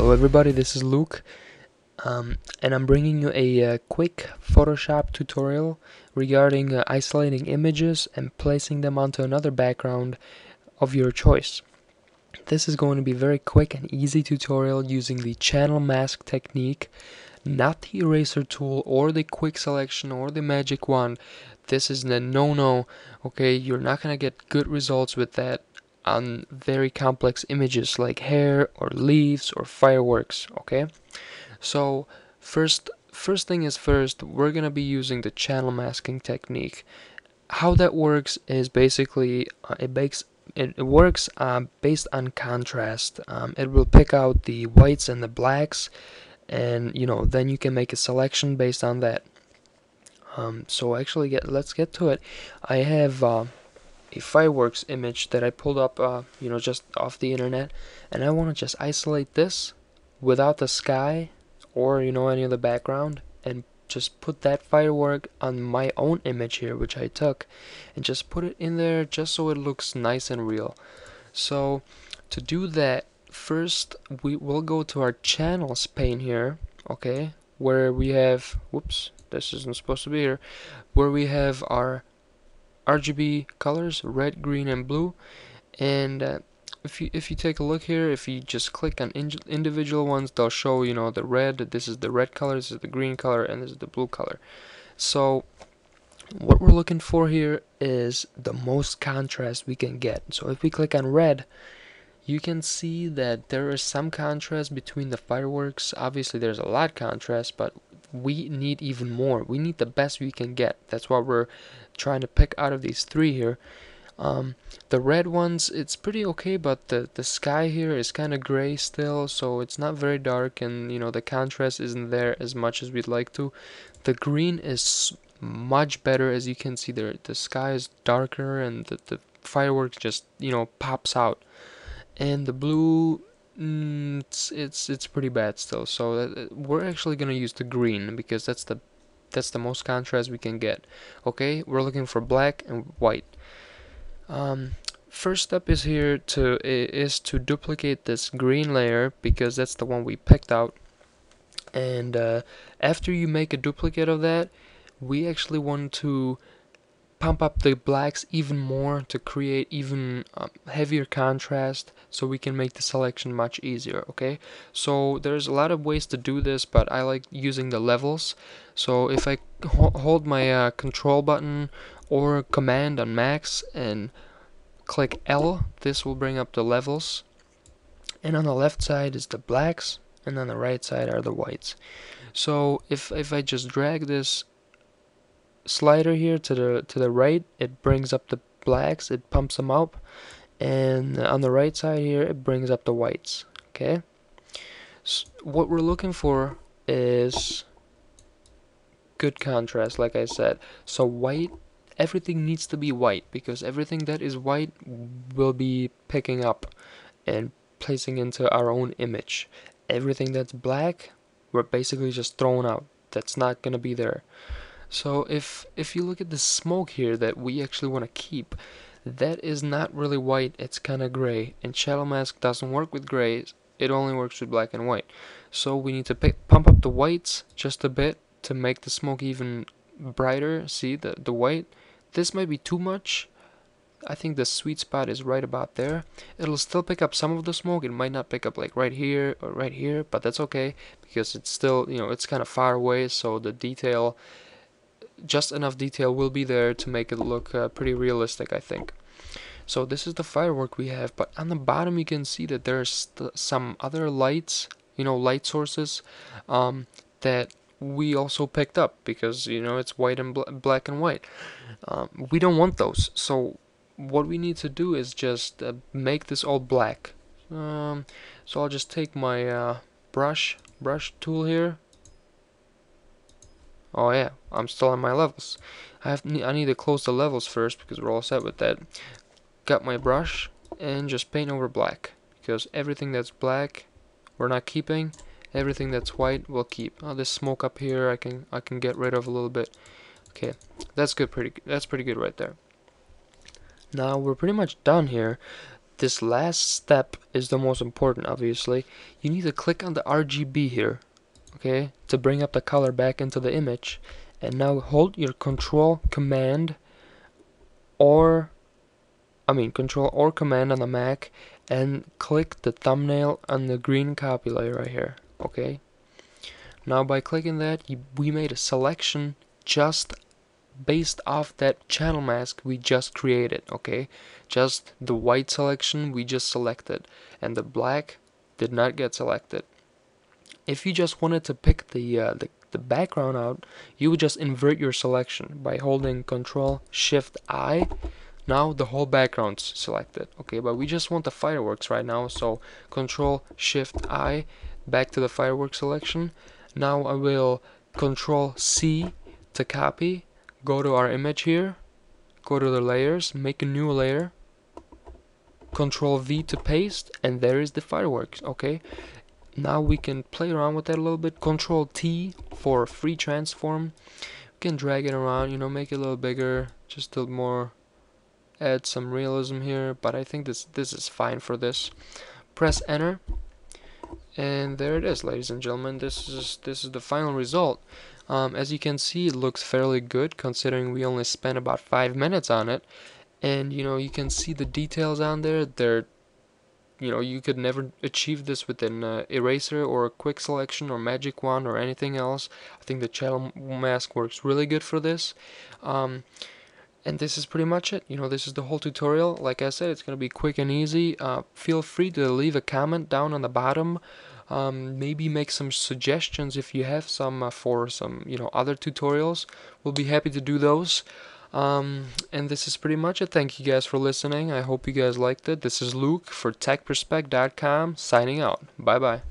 Hello everybody, this is Luke, and I'm bringing you a quick Photoshop tutorial regarding isolating images and placing them onto another background of your choice. This is going to be a very quick and easy tutorial using the channel mask technique, not the eraser tool or the quick selection or the magic wand. This is a no-no, okay? You're not going to get good results with that on very complex images like hair or leaves or fireworks, okay? So first thing is first, we're going to be using the channel masking technique. How that works is basically it works based on contrast. It will pick out the whites and the blacks, and then you can make a selection based on that. So actually, let's get to it. I have a fireworks image that I pulled up, just off the internet, and I want to just isolate this without the sky or any of the background, and just put that firework on my own image here, which I took, and just put it in there just so it looks nice and real. So to do that, first we will go to our channels pane here, okay, where we have, whoops, this isn't supposed to be here, where we have our RGB colors, red, green, and blue. And if you take a look here, if you just click on individual ones, they'll show the red. This is the red color, this is the green color, and this is the blue color. So what we're looking for here is the most contrast we can get. So if we click on red, you can see that there is some contrast between the fireworks. Obviously there's a lot of contrast, but we need even more. We need the best we can get. That's what we're trying to pick out of these three here. The red ones, it's pretty okay, but the sky here is kind of gray still, so it's not very dark, and the contrast isn't there as much as we'd like to. The green is much better. As you can see there, the sky is darker and the fireworks just pops out. And the blue, it's pretty bad still. So we're actually gonna use the green because that's the most contrast we can get. Okay, we're looking for black and white. First step is to duplicate this green layer because that's the one we picked out. And after you make a duplicate of that, we actually want to pump up the blacks even more to create even heavier contrast, so we can make the selection much easier. Okay, so there's a lot of ways to do this, but I like using the levels. So if I hold my control button or command on max and click L, this will bring up the levels, and on the left side is the blacks and on the right side are the whites. So if I just drag this slider here to the right, it brings up the blacks, it pumps them up, and on the right side here it brings up the whites. Okay, so what we're looking for is good contrast, like I said. So white, everything needs to be white because everything that is white will be picking up and placing into our own image. Everything that's black, we're basically just throwing out. That's not gonna be there. So if you look at the smoke here that we actually want to keep, that is not really white, it's kind of gray, and channel mask doesn't work with grays, it only works with black and white. So we need to pump up the whites just a bit to make the smoke even brighter. See the white, this might be too much. I think the sweet spot is right about there. It'll still pick up some of the smoke. It might not pick up like right here or right here, but that's okay because it's still, it's kind of far away, so the detail, just enough detail will be there to make it look pretty realistic, I think. So this is the firework we have, but on the bottom you can see that there's some other lights, light sources that we also picked up because it's white and black and white. We don't want those, so what we need to do is just make this all black. So I'll just take my brush tool here. Oh yeah, I'm still on my levels. I need to close the levels first because we're all set with that. Got my brush and just paint over black because everything that's black we're not keeping. Everything that's white we'll keep. This smoke up here I can get rid of a little bit. Okay, that's good. That's pretty good right there. Now we're pretty much done here. this last step is the most important, obviously. You need to click on the RGB here, okay, to bring up the color back into the image. And now hold your Control or Command on the Mac and click the thumbnail on the green copy layer right here, okay? Now by clicking that, we made a selection just based off that channel mask we just created, okay? Just the white selection we just selected, and the black did not get selected. If you just wanted to pick the background out, you would just invert your selection by holding Control-Shift-I. Now the whole background's selected, okay? But we just want the fireworks right now, so Control-Shift-I, back to the fireworks selection. Now I will Control-C to copy, go to our image here, go to the layers, make a new layer, Control-V to paste, and there is the fireworks, okay? Now we can play around with that a little bit. Control-T for free transform. We can drag it around, you know, make it a little bigger, just a little more, add some realism here, but I think this is fine for this. Press enter, and there it is, ladies and gentlemen. This is the final result. As you can see, it looks fairly good considering we only spent about 5 minutes on it, and you know, you can see the details on there. They're, you know, you could never achieve this with an eraser or a quick selection or magic wand or anything else. I think the channel mask works really good for this. And this is pretty much it. You know, this is the whole tutorial. Like I said, it's going to be quick and easy. Feel free to leave a comment down on the bottom. Maybe make some suggestions if you have some for some, you know, other tutorials. We'll be happy to do those. And this is pretty much it. Thank you guys for listening. I hope you guys liked it. This is Luke for TechPerSpec.com signing out. Bye bye.